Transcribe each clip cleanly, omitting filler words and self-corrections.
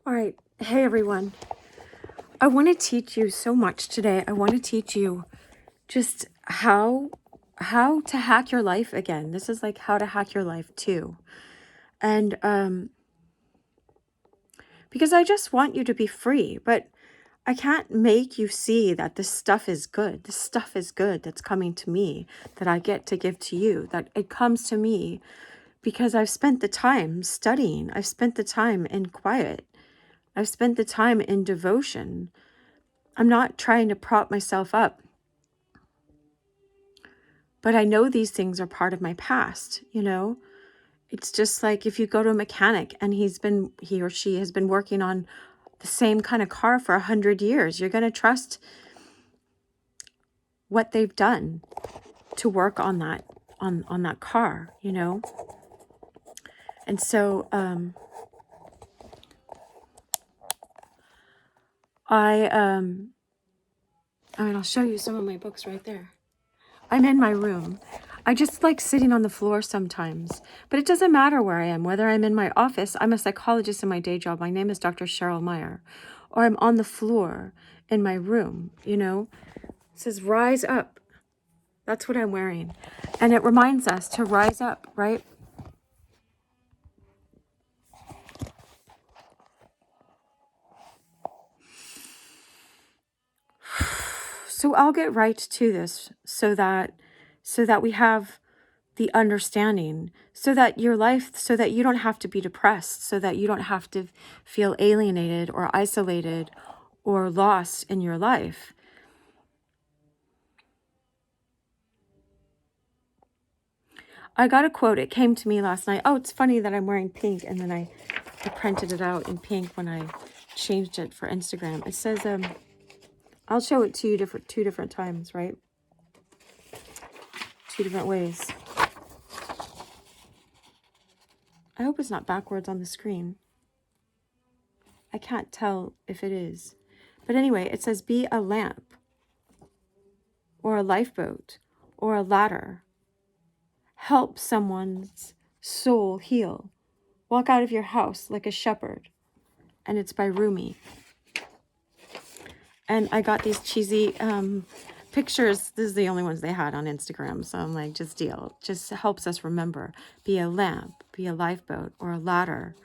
All right. Hey, everyone. I want to teach you so much today. I want to teach you just how to hack your life again. This is like how to hack your life too. And because I just want you to be free, but I can't make you see that this stuff is good. This stuff is good that's coming to me, that I get to give to you, that it comes to me because I've spent the time studying. I've spent the time in quiet. I've spent the time in devotion. I'm not trying to prop myself up, but I know these things are part of my past, you know? It's just like if you go to a mechanic and he or she has been working on the same kind of car for 100 years, you're going to trust what they've done to work on that car, you know? And so I'll show you some of my books right there. I'm in my room. I just like sitting on the floor sometimes, but it doesn't matter where I am, whether I'm in my office. I'm a psychologist in my day job. My name is Dr. Cheryl Meyer, or I'm on the floor in my room, you know, it says rise up. That's what I'm wearing. And it reminds us to rise up, right? So I'll get right to this so that we have the understanding, so that your life, so that you don't have to be depressed, so that you don't have to feel alienated or isolated or lost in your life. I got a quote. It came to me last night. Oh, it's funny that I'm wearing pink, and then I printed it out in pink when I changed it for Instagram. It says, I'll show it to you two different times, right? Two different ways. I hope it's not backwards on the screen. I can't tell if it is. But anyway, it says, be a lamp or a lifeboat or a ladder. Help someone's soul heal. Walk out of your house like a shepherd. And it's by Rumi. And I got these cheesy pictures. This is the only ones they had on Instagram. So I'm like, just deal. Just helps us remember. Be a lamp, be a lifeboat or a ladder.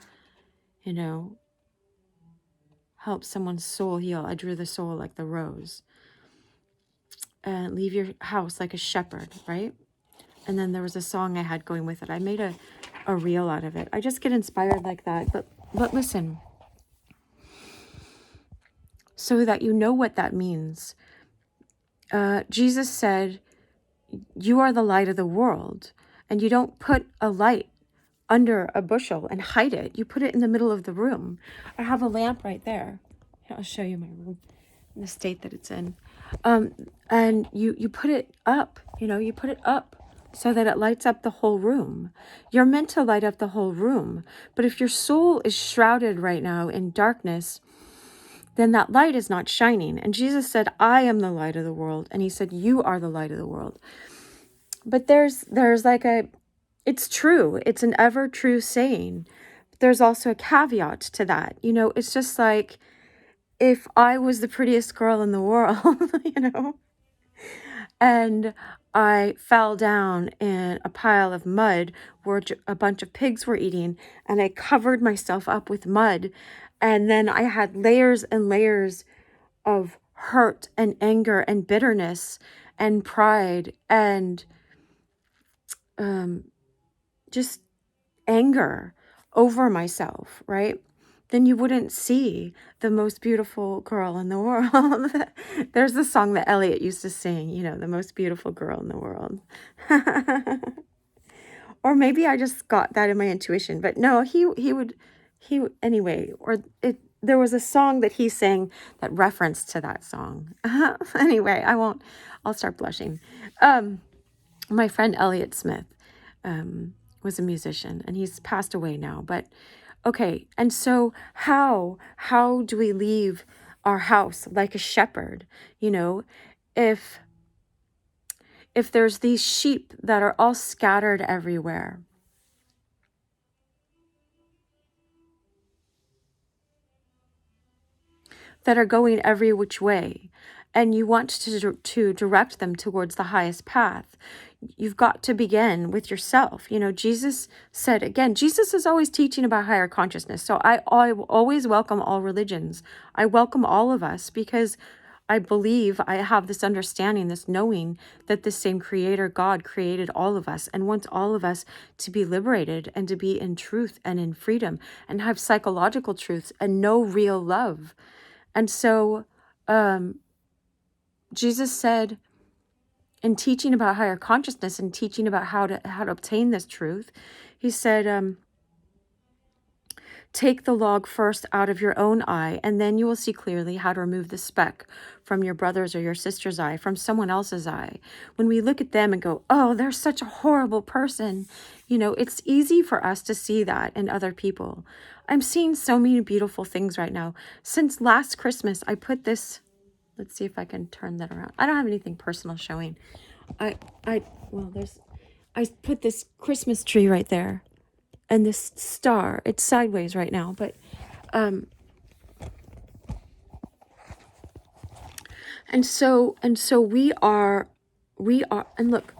You know, help someone's soul heal. I drew the soul like the rose. And leave your house like a shepherd, right? And then there was a song I had going with it. I made a reel out of it. I just get inspired like that. But listen, so that you know what that means. Jesus said, you are the light of the world. And you don't put a light under a bushel and hide it. You put it in the middle of the room. I have a lamp right there. I'll show you my room in the state that it's in. And you put it up, you put it up so that it lights up the whole room. You're meant to light up the whole room. But if your soul is shrouded right now in darkness, then that light is not shining. And Jesus said, I am the light of the world. And he said, you are the light of the world. But there's like it's true. It's an ever true saying. There's also a caveat to that. It's just like, if I was the prettiest girl in the world, and I fell down in a pile of mud where a bunch of pigs were eating, and I covered myself up with mud, and then I had layers and layers of hurt and anger and bitterness and pride and just anger over myself, right? Then you wouldn't see the most beautiful girl in the world. There's the song that Elliot used to sing, the most beautiful girl in the world. Or maybe I just got that in my intuition, but no, anyway, there was a song that he sang that referenced to that song. Anyway, I'll start blushing. My friend Elliot Smith, was a musician, and he's passed away now, but okay. And so how do we leave our house like a shepherd? If there's these sheep that are all scattered everywhere, that are going every which way, and you want to direct them towards the highest path. You've got to begin with yourself. Jesus said, again, Jesus is always teaching about higher consciousness. So I always welcome all religions. I welcome all of us, because I believe, I have this understanding, this knowing that the same creator, God, created all of us and wants all of us to be liberated and to be in truth and in freedom and have psychological truths and know real love. And so Jesus said, in teaching about higher consciousness and teaching about how to obtain this truth, he said, take the log first out of your own eye, and then you will see clearly how to remove the speck from your brother's or your sister's eye, from someone else's eye. When we look at them and go, oh, they're such a horrible person, it's easy for us to see that in other people. I'm seeing so many beautiful things right now. Since last Christmas, I put this, let's see if I can turn that around. I don't have anything personal showing. I put this Christmas tree right there. And this star, it's sideways right now, but and so we are, and look,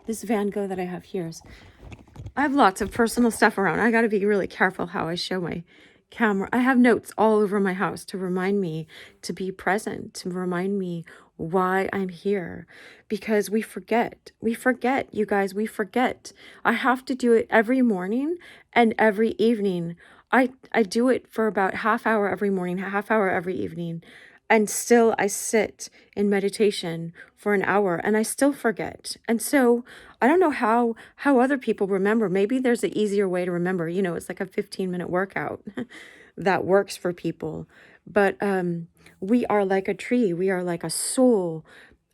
this Van Gogh that I have here I have lots of personal stuff around. I got to be really careful how I show my camera. I have notes all over my house to remind me to be present, to remind me why I'm here, because we forget, you guys, we forget. I have to do it every morning and every evening. I do it for about half hour every morning, half hour every evening. And still I sit in meditation for an hour and I still forget. And so I don't know how other people remember. Maybe there's an easier way to remember. It's like a 15-minute workout that works for people. But we are like a tree. We are like a soul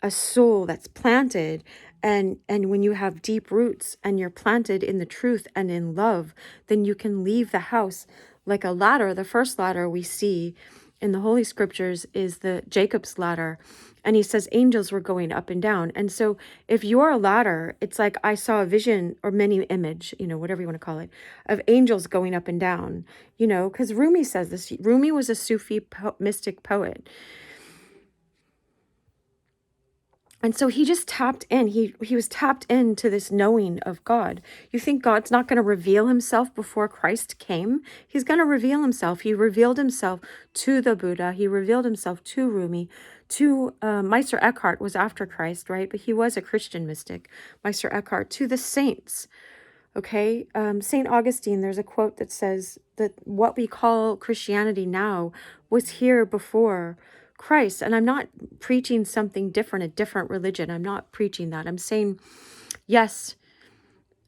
that's planted. And when you have deep roots and you're planted in the truth and in love, then you can leave the house like a ladder. The first ladder we see in the Holy Scriptures is the Jacob's ladder. And he says angels were going up and down. And so if you're a ladder, it's like I saw a vision or many image, whatever you want to call it, of angels going up and down, because Rumi says this. Rumi was a Sufi mystic poet. And so he just tapped in. He was tapped into this knowing of God. You think God's not going to reveal himself before Christ came? He's going to reveal himself. He revealed himself to the Buddha. He revealed himself to Rumi. To Meister Eckhart was after Christ, right? But he was a Christian mystic, Meister Eckhart. To the saints, okay? St. Augustine, there's a quote that says that what we call Christianity now was here before Christ. And I'm not preaching something different, a different religion. I'm not preaching that. I'm saying, yes,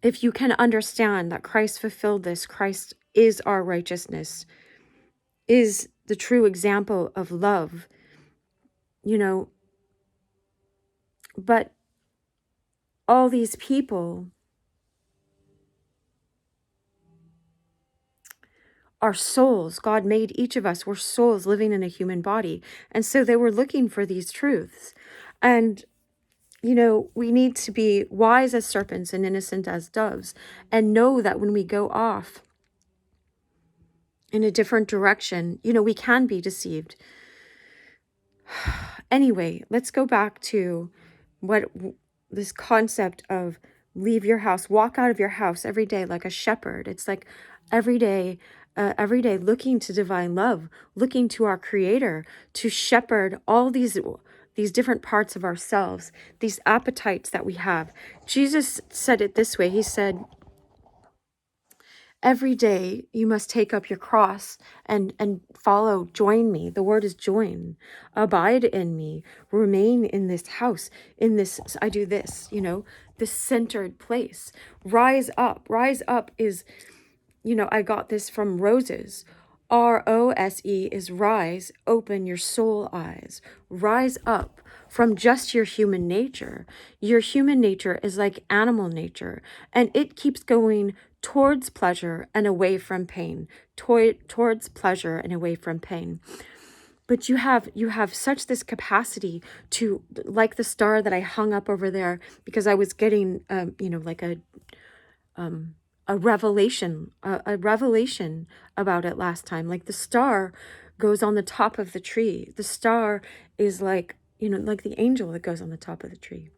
if you can understand that Christ fulfilled this, Christ is our righteousness, is the true example of love, but all these people are souls. God made each of us. We're souls living in a human body. And so they were looking for these truths. And, we need to be wise as serpents and innocent as doves, and know that when we go off in a different direction, we can be deceived. Anyway, let's go back to this concept of leave your house, walk out of your house every day like a shepherd. It's like every day looking to divine love, looking to our creator to shepherd all these different parts of ourselves, these appetites that we have. Jesus said it this way. He said, every day you must take up your cross and follow, join me. The word is join. Abide in me. Remain in this house, in this, I do this, this centered place. Rise up. Rise up is, I got this from Roses. ROSE is rise, open your soul eyes. Rise up from just your human nature. Your human nature is like animal nature, and it keeps going towards pleasure and away from pain, towards pleasure and away from pain. But you have such this capacity to, like the star that I hung up over there, because I was getting, like a revelation about it last time. Like the star goes on the top of the tree. The star is like, like the angel that goes on the top of the tree.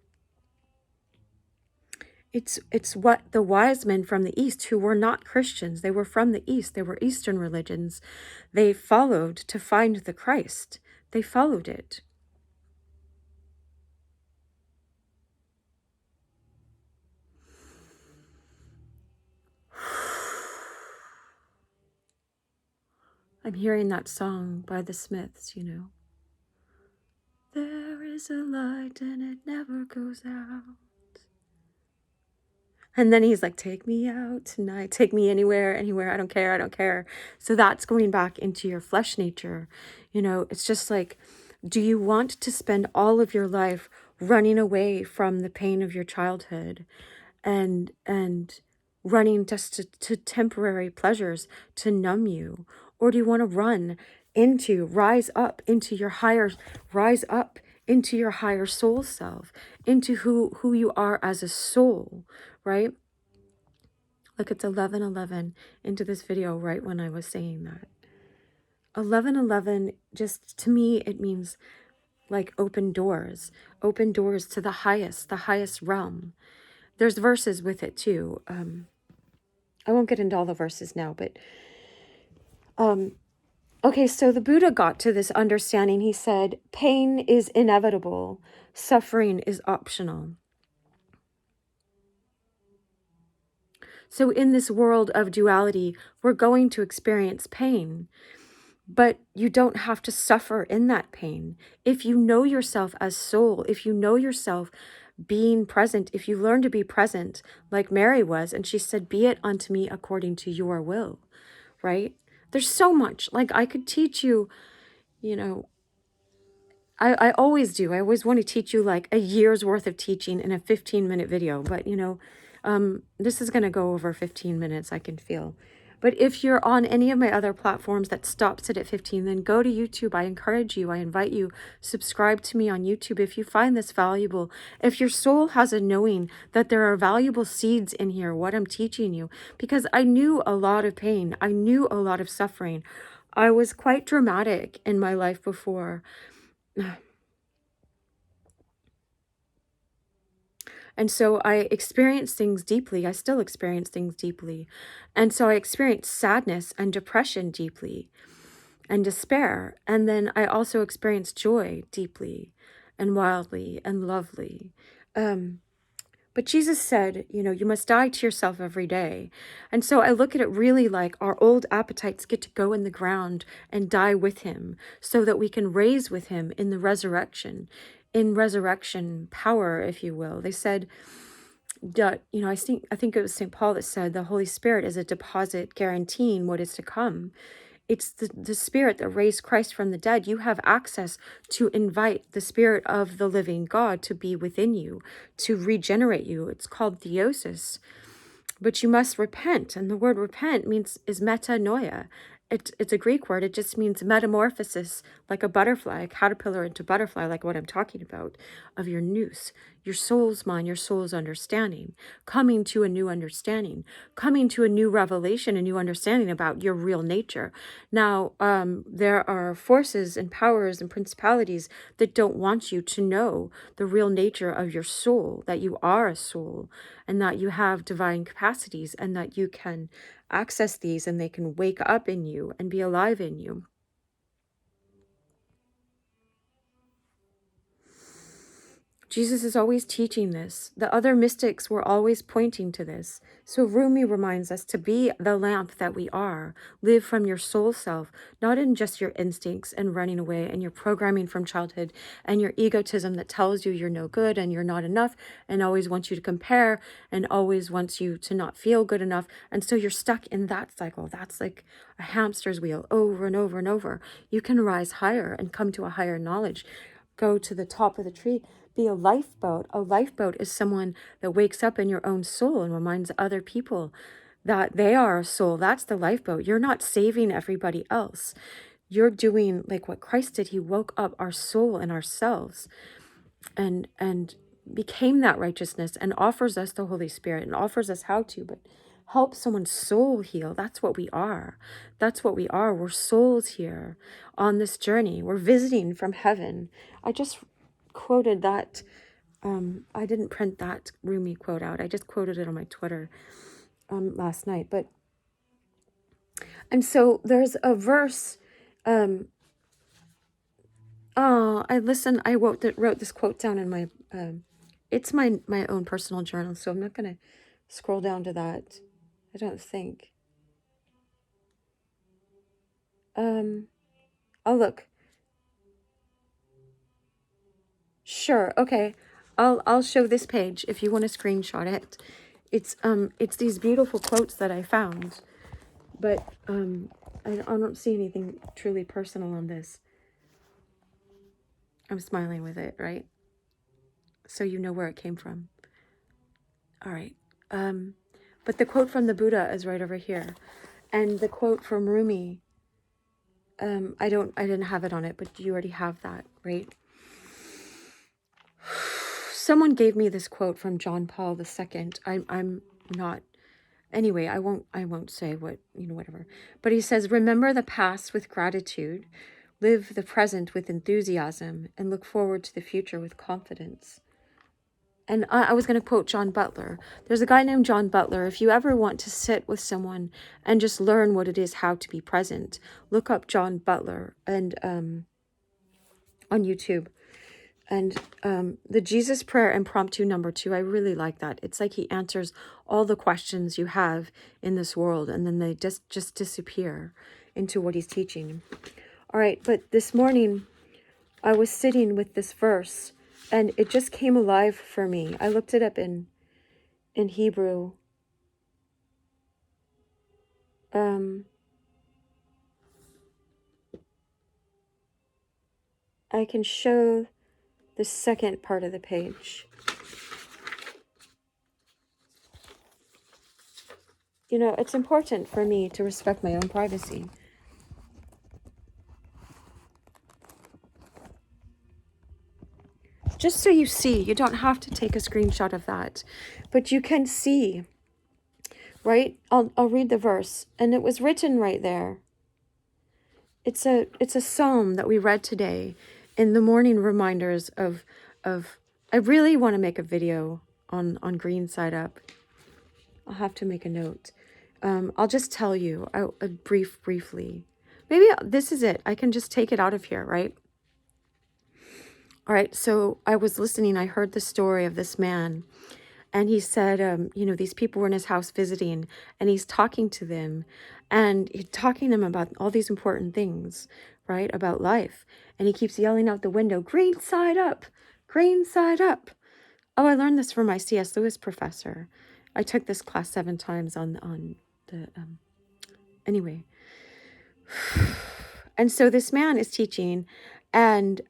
It's what the wise men from the East, who were not Christians, they were from the East, they were Eastern religions, they followed to find the Christ. They followed it. I'm hearing that song by the Smiths, There is a light and it never goes out. And then he's like, take me out tonight, take me anywhere, I don't care. So that's going back into your flesh nature. It's just like, do you want to spend all of your life running away from the pain of your childhood and running just to temporary pleasures to numb you? Or do you want to rise up into your higher soul self, into who you are as a soul, right? Look, it's 11:11 into this video right when I was saying that. 11:11, just to me, it means like open doors to the highest realm. There's verses with it too. I won't get into all the verses now, but okay, so the Buddha got to this understanding. He said, pain is inevitable, suffering is optional. So in this world of duality, we're going to experience pain, but you don't have to suffer in that pain. If you know yourself as soul, if you know yourself being present, if you learn to be present like Mary was, and she said, be it unto me according to your will, right? There's so much, like I could teach you, I always do. I always want to teach you like a year's worth of teaching in a 15-minute video. But, this is going to go over 15 minutes, I can feel. But if you're on any of my other platforms that stops it at 15, then go to YouTube. I encourage you. I invite you. Subscribe to me on YouTube if you find this valuable. If your soul has a knowing that there are valuable seeds in here, what I'm teaching you. Because I knew a lot of pain. I knew a lot of suffering. I was quite dramatic in my life before. And so I experienced things deeply. I still experience things deeply. And so I experienced sadness and depression deeply and despair. And then I also experienced joy deeply and wildly and lovely. But Jesus said, you must die to yourself every day. And so I look at it really like our old appetites get to go in the ground and die with him so that we can raise with him in the resurrection, in resurrection power, if you will. They said that, I think it was St. Paul that said the Holy Spirit is a deposit guaranteeing what is to come. It's the Spirit that raised Christ from the dead. You have access to invite the Spirit of the living God to be within you, to regenerate you. It's called theosis. But you must repent. And the word repent is metanoia. It's a Greek word. It just means metamorphosis, like a butterfly, a caterpillar into butterfly, like what I'm talking about, of your nous, your soul's mind, your soul's understanding, coming to a new understanding, coming to a new revelation, a new understanding about your real nature. Now, there are forces and powers and principalities that don't want you to know the real nature of your soul, that you are a soul, and that you have divine capacities, and that you can access these and they can wake up in you and be alive in you. Jesus is always teaching this. The other mystics were always pointing to this. So Rumi reminds us to be the lamp that we are. Live from your soul self, not in just your instincts and running away and your programming from childhood and your egotism that tells you you're no good and you're not enough and always wants you to compare and always wants you to not feel good enough. And so you're stuck in that cycle. That's like a hamster's wheel over and over and over. You can rise higher and come to a higher knowledge. Go to the top of the tree. Be a lifeboat. A lifeboat is someone that wakes up in your own soul and reminds other people that they are a soul. That's the lifeboat. You're not saving everybody else. You're doing like what Christ did. He woke up our soul and ourselves and became that righteousness and offers us the Holy Spirit and offers us how to, but help someone's soul heal. That's what we are. That's what we are. We're souls here on this journey. We're visiting from heaven. I just quoted that. I didn't print that Rumi quote out. I just quoted it on my Twitter last night. And so there's a verse. I wrote this quote down in my, it's my own personal journal. So I'm not going to scroll down to that. I don't think. I'll look. Sure. Okay. I'll show this page if you want to screenshot it. It's these beautiful quotes that I found, but I don't see anything truly personal on this. I'm smiling with it, right? So you know where it came from. All right. But the quote from the Buddha is right over here, and the quote from Rumi. I didn't have it on it, but you already have that, right? Someone gave me this quote from John Paul II. I'm not. Anyway, I won't say what, whatever. But he says, remember the past with gratitude, live the present with enthusiasm, and look forward to the future with confidence. And I was going to quote John Butler. There's a guy named John Butler. If you ever want to sit with someone and just learn what it is, how to be present, look up John Butler and on YouTube. And the Jesus Prayer Impromptu #2, I really like that. It's like he answers all the questions you have in this world, and then they just disappear into what he's teaching. All right, but this morning I was sitting with this verse, and it just came alive for me. I looked it up in Hebrew. I can show the second part of the page. It's important for me to respect my own privacy. Just so you see, you don't have to take a screenshot of that, but you can see, right? I'll read the verse, and it was written right there. It's a psalm that we read today in the morning reminders of I really want to make a video on green side up. I'll have to make a note. I'll just tell you briefly. Maybe this is it. I can just take it out of here, right? All right. So I was listening. I heard the story of this man. And he said, these people were in his house visiting, and he's talking to them, and he's talking to them about all these important things, right, about life. And he keeps yelling out the window, green side up, green side up. Oh, I learned this from my C.S. Lewis professor. I took this class 7 times on the, anyway. And so this man is teaching, and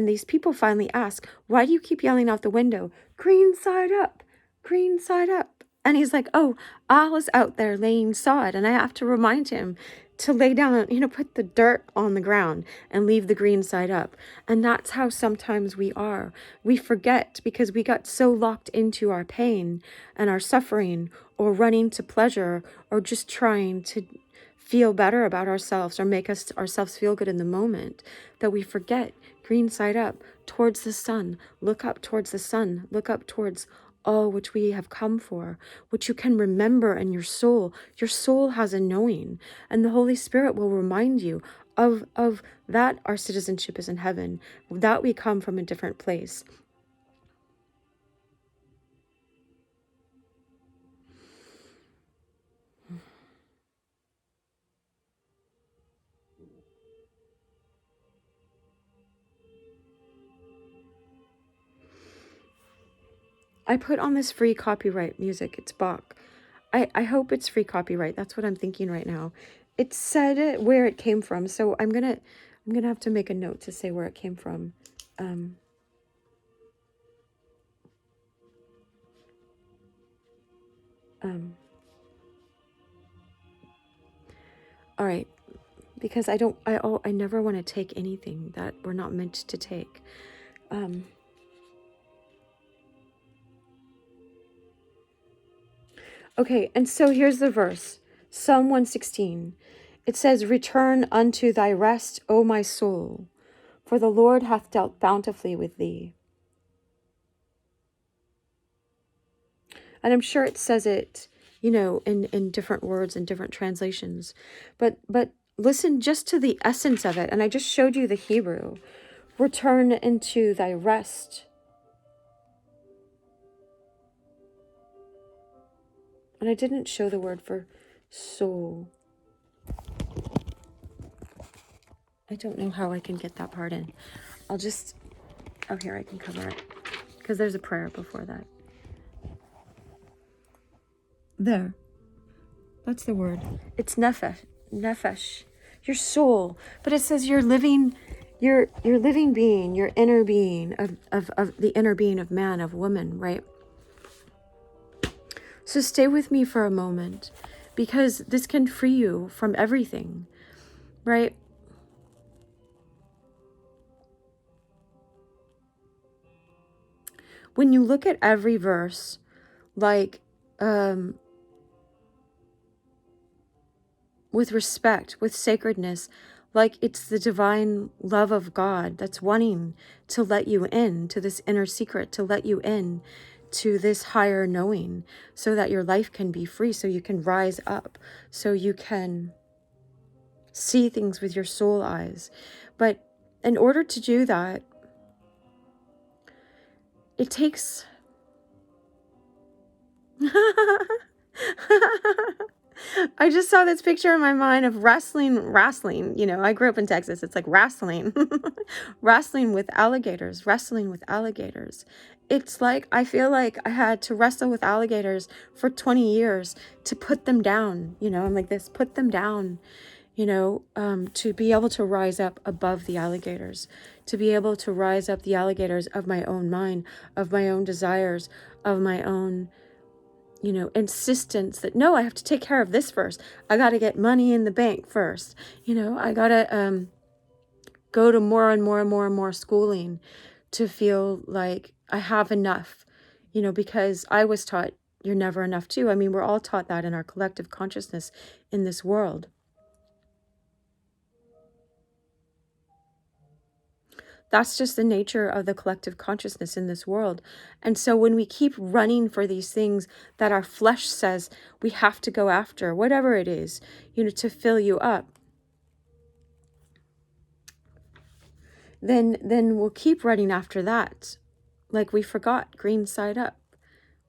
these people finally ask, why do you keep yelling out the window, green side up, green side up? And he's like, oh, I was out there laying sod, and I have to remind him to lay down, put the dirt on the ground and leave the green side up. And that's how sometimes we are. We forget because we got so locked into our pain and our suffering, or running to pleasure, or just trying to feel better about ourselves or make ourselves feel good in the moment, that we forget green side up, towards the sun. Look up towards the sun. Look up towards all which we have come for, which you can remember in your soul. Your soul has a knowing, and the Holy Spirit will remind you of that our citizenship is in heaven, that we come from a different place. I put on this free copyright music. It's Bach. I hope it's free copyright. That's what I'm thinking right now. It said where it came from, so I'm gonna have to make a note to say where it came from. All right, because I never want to take anything that we're not meant to take. Okay, and so here's the verse. Psalm 116. It says, "Return unto thy rest, O my soul, for the Lord hath dealt bountifully with thee." And I'm sure it says it, in different words and different translations. But listen just to the essence of it. And I just showed you the Hebrew. Return into thy rest. And I didn't show the word for soul. I don't know how I can get that part in. Here, I can cover it. Because there's a prayer before that. There. That's the word. It's nefesh, your soul. But it says your living being, your inner being of the inner being of man, of woman, right? So stay with me for a moment, because this can free you from everything, right? When you look at every verse, like, with respect, with sacredness, like it's the divine love of God that's wanting to let you in to this inner secret, to let you in to this higher knowing, so that your life can be free, so you can rise up, so you can see things with your soul eyes. But in order to do that, it takes I just saw this picture in my mind of wrestling. I grew up in Texas. It's like wrestling, wrestling with alligators. It's like, I feel like I had to wrestle with alligators for 20 years to put them down. I'm like this, put them down, to be able to rise up above the alligators, to be able to rise up the alligators of my own mind, of my own desires, of my own insistence that, no, I have to take care of this first. I got to get money in the bank first. I got to go to more and more and more and more schooling to feel like I have enough, because I was taught you're never enough too. I mean, we're all taught that in our collective consciousness in this world. That's just the nature of the collective consciousness in this world. And so when we keep running for these things that our flesh says we have to go after, whatever it is, to fill you up, then we'll keep running after that. Like we forgot green side up.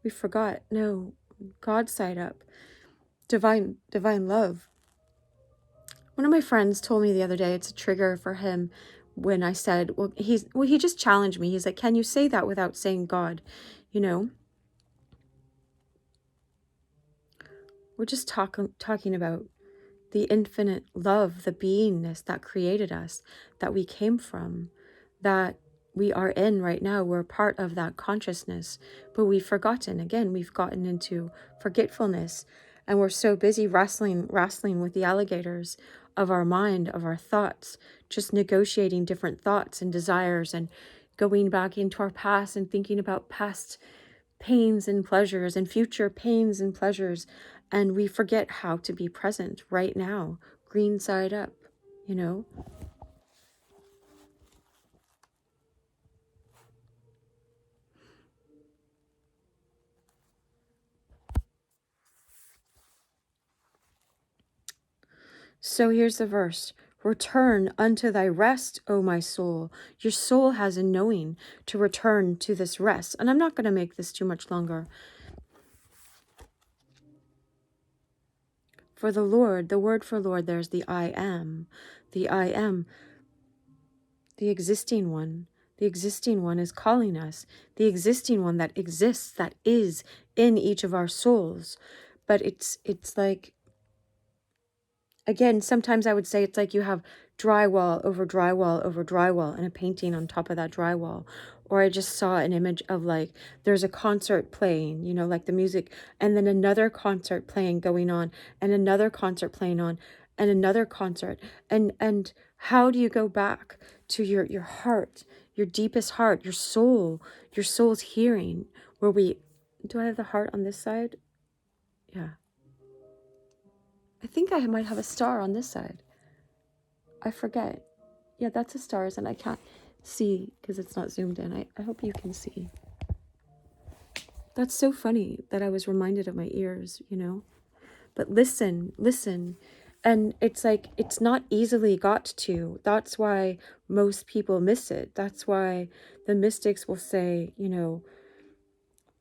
We forgot, no, God side up. Divine love. One of my friends told me the other day, it's a trigger for him, when I said, he just challenged me. He's like, can you say that without saying God? We're just talking about the infinite love, the beingness that created us, that we came from, that we are in right now. We're part of that consciousness, but we've forgotten. Again, we've gotten into forgetfulness, and we're so busy wrestling with the alligators of our mind, of our thoughts, just negotiating different thoughts and desires, and going back into our past and thinking about past pains and pleasures and future pains and pleasures. And we forget how to be present right now, green side up, So here's the verse. Return unto thy rest, O my soul. Your soul has a knowing to return to this rest. And I'm not going to make this too much longer. For the Lord, the word for Lord, there's the I am. The I am, the existing one. The existing one is calling us. The existing one that exists, that is in each of our souls. But it's like, again, sometimes I would say it's like you have drywall over drywall over drywall and a painting on top of that drywall. Or I just saw an image of like, there's a concert playing, like the music, and then another concert playing going on, and another concert playing on, and another concert. And how do you go back to your heart, your deepest heart, your soul's hearing, do I have the heart on this side? Yeah. I think I might have a star on this side. I forget. Yeah, that's a star, and I can't see because it's not zoomed in. I hope you can see. That's so funny that I was reminded of my ears, But listen, listen. And it's like, it's not easily got to. That's why most people miss it. That's why the mystics will say,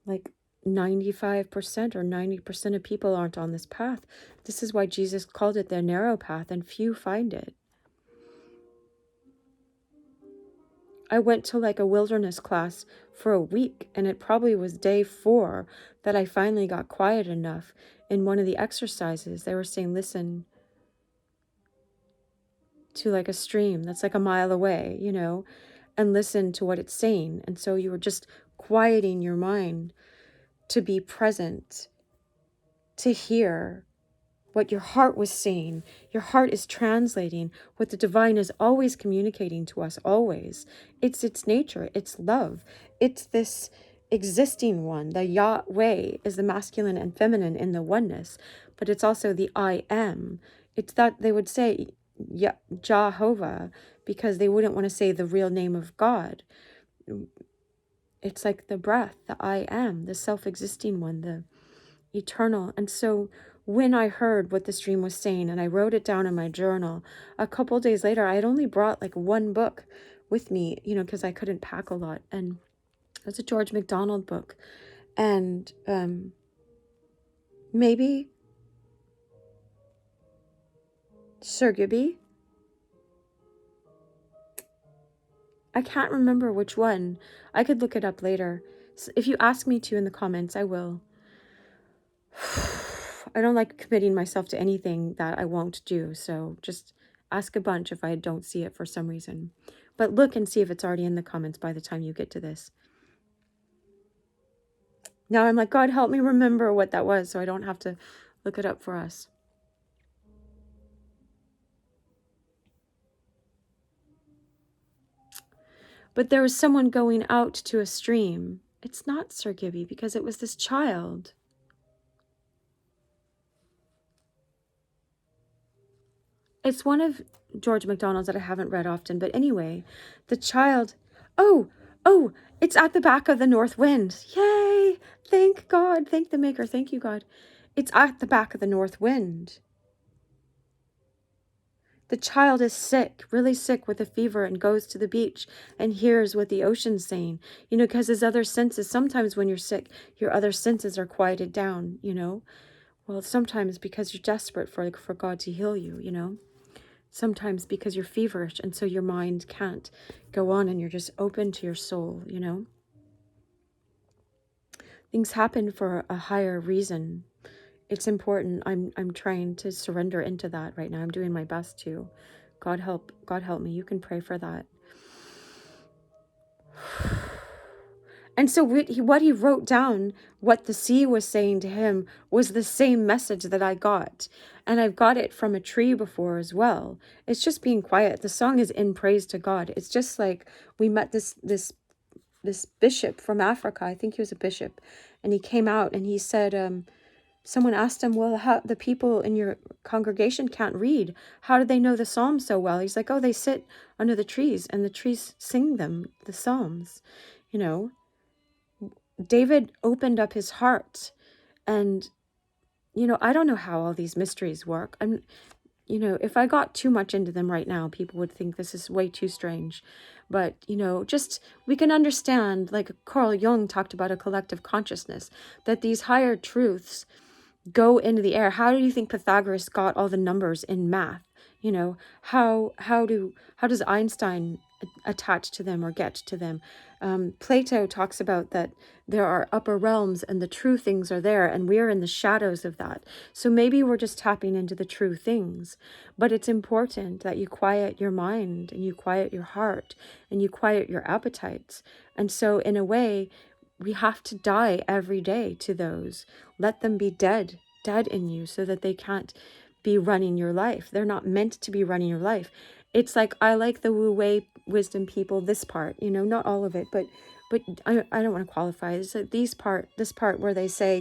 like 95% or 90% of people aren't on this path. This is why Jesus called it the narrow path, and few find it. I went to like a wilderness class for a week, and it probably was day 4 that I finally got quiet enough. In one of the exercises, they were saying, listen to like a stream that's like a mile away, and listen to what it's saying. And so you were just quieting your mind to be present, to hear what your heart was saying. Your heart is translating what the divine is always communicating to us, always. It's its nature, it's love. It's this existing one. The Yahweh is the masculine and feminine in the oneness, but it's also the I am. It's that they would say Jehovah because they wouldn't want to say the real name of God. It's like the breath, the I am, the self-existing one, the eternal. And so when I heard what the stream was saying and I wrote it down in my journal, a couple days later, I had only brought like one book with me, because I couldn't pack a lot. And it was a George MacDonald book. And maybe Sir Gibby. I can't remember which one. I could look it up later. So if you ask me to in the comments, I will. I don't like committing myself to anything that I won't do. So just ask a bunch if I don't see it for some reason. But look and see if it's already in the comments by the time you get to this. Now I'm like, God, help me remember what that was so I don't have to look it up for us. But there was someone going out to a stream. It's not Sir Gibby because it was this child. It's one of George MacDonald's that I haven't read often. But anyway, the child, oh, it's at the back of the North Wind. Yay! Thank God. Thank the Maker. Thank you, God. It's at the back of the North Wind. The child is sick, really sick with a fever, and goes to the beach and hears what the ocean's saying, because his other senses, sometimes when you're sick, your other senses are quieted down, Well, sometimes because you're desperate for God to heal you, Sometimes because you're feverish and so your mind can't go on and you're just open to your soul, Things happen for a higher reason. It's important. I'm trying to surrender into that right now. I'm doing my best to. God help me. You can pray for that. And so what he wrote down, what the sea was saying to him, was the same message that I got. And I've got it from a tree before as well. It's just being quiet. The song is in praise to God. It's just like we met this bishop from Africa. I think he was a bishop. And he came out and he said, someone asked him, well, how the people in your congregation can't read. How do they know the Psalms so well? He's like, oh, they sit under the trees and the trees sing them, the Psalms, David opened up his heart and, I don't know how all these mysteries work. If I got too much into them right now, people would think this is way too strange. But, just we can understand, like Carl Jung talked about a collective consciousness, that these higher truths go into the air. How do you think Pythagoras got all the numbers in math? How does Einstein attach to them or get to them? Plato talks about that there are upper realms and the true things are there, and we are in the shadows of that. So maybe we're just tapping into the true things, but it's important that you quiet your mind and you quiet your heart and you quiet your appetites. And so in a way, we have to die every day to those. Let them be dead in you so that they can't be running your life. They're not meant to be running your life. It's like, I like the Wu Wei wisdom people, this part, not all of it, but I don't want to qualify. It's like this part where they say,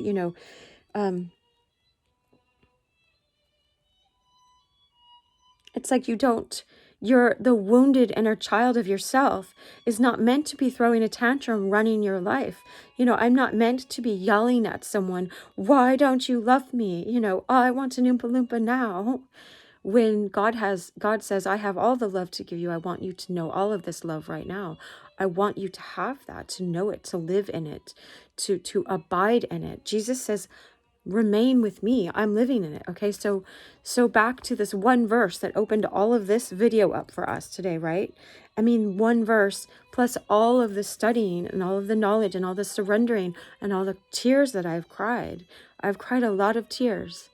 It's like you're the wounded inner child of yourself is not meant to be throwing a tantrum running your life. I'm not meant to be yelling at someone, why don't you love me? Oh, I want an Oompa Loompa now. When God says, I have all the love to give you. I want you to know all of this love right now. I want you to have that, to know it, to live in it, to abide in it. Jesus says, remain with me. I'm living in it. Okay. So back to this one verse that opened all of this video up for us today, right? I mean, one verse plus all of the studying and all of the knowledge and all the surrendering and all the tears that I've cried. I've cried a lot of tears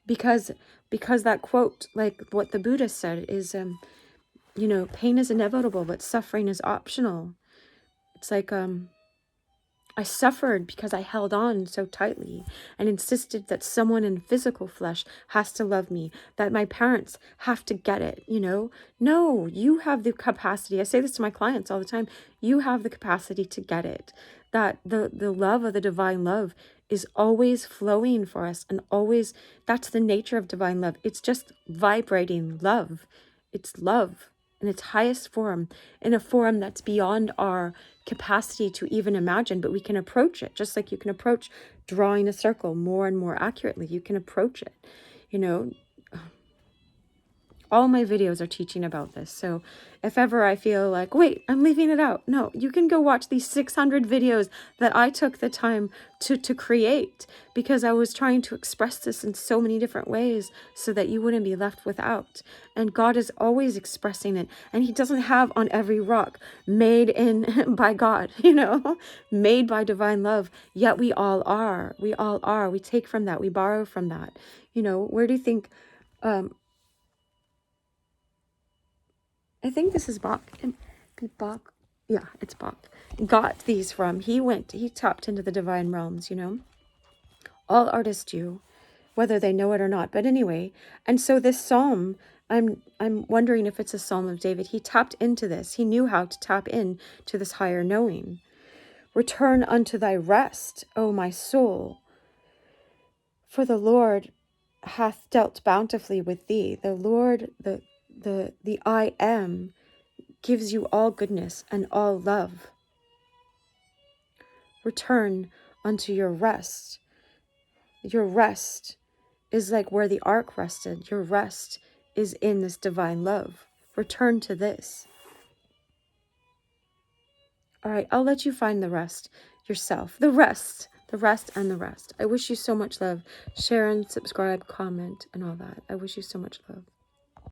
because that quote, like what the Buddha said is, pain is inevitable, but suffering is optional. It's like, I suffered because I held on so tightly and insisted that someone in physical flesh has to love me, that my parents have to get it, No, you have the capacity. I say this to my clients all the time. You have the capacity to get it, that the love of the divine love is always flowing for us, and always, that's the nature of divine love. It's just vibrating love. It's love in its highest form, in a form that's beyond our capacity to even imagine, but we can approach it, just like you can approach drawing a circle more and more accurately. You can approach it. All my videos are teaching about this. So if ever I feel like, wait, I'm leaving it out, no, you can go watch these 600 videos that I took the time to create, because I was trying to express this in so many different ways so that you wouldn't be left without. And God is always expressing it. And he doesn't have on every rock made in by God, made by divine love. Yet we all are. We all are. We take from that. We borrow from that. Where do you think... I think this is Bach. Bach. Yeah, it's Bach. Got these from. He tapped into the divine realms, All artists do, whether they know it or not. But anyway, and so this psalm, I'm wondering if it's a psalm of David. He tapped into this. He knew how to tap in to this higher knowing. Return unto thy rest, O my soul, for the Lord hath dealt bountifully with thee. The Lord, the I am, gives you all goodness and all love. Return unto your rest. Your rest is like where the ark rested. Your rest is in this divine love. Return to this. All right, I'll let you find the rest yourself. The rest and the rest. I wish you so much love. Share and subscribe, comment, and all that. I wish you so much love.